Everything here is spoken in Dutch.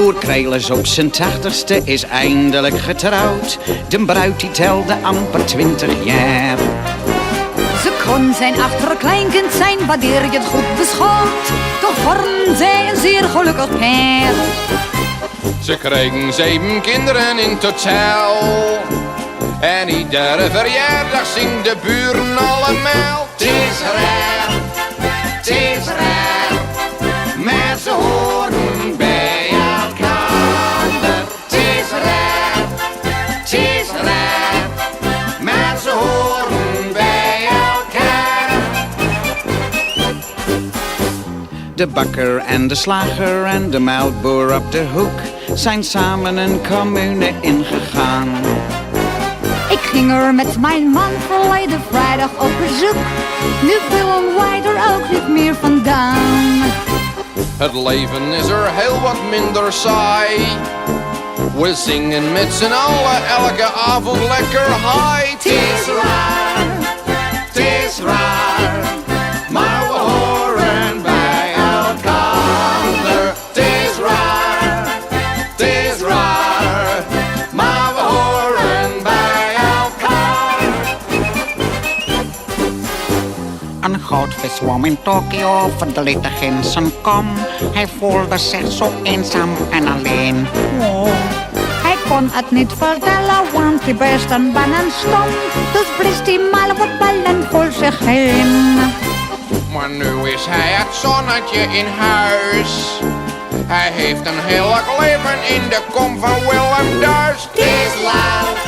Broer Krelis op zijn 80ste is eindelijk getrouwd. De bruid die telde amper 20 jaar. Ze kon zijn achterkleinkind zijn, wanneer je het goed beschoot. Toch vormden zij een zeer gelukkig paar. Ze kregen 7 kinderen in totaal. En iedere verjaardag zien de buren allemaal. Het is raar, het is raar, maar ze horen bij elkaar. Het is raar, het is raar, maar ze horen bij elkaar. De bakker en de slager en de melkboer op de hoek zijn samen een commune ingegaan. Ik ging er met mijn man verleden vrijdag op bezoek. Nu willen wij er ook niet meer vandaan. Het leven is er heel wat minder saai. We zingen met z'n allen elke avond lekker high. Het is raar, het is raar, maar we horen bij elkaar. Het is raar, het is raar, maar we horen bij elkaar. Een goudvis zwom in Tokio, verdrietig in zijn kom. Hij voelde zich zo eenzaam en alleen. Oh. Hij kon het niet vertellen, want hij best een bang en stom. Dus blies hij maar wat ballen voor zich heen. Maar nu is hij het zonnetje in huis. Hij heeft een heerlijk leven in de kom van Willem Duis. Het is lauw,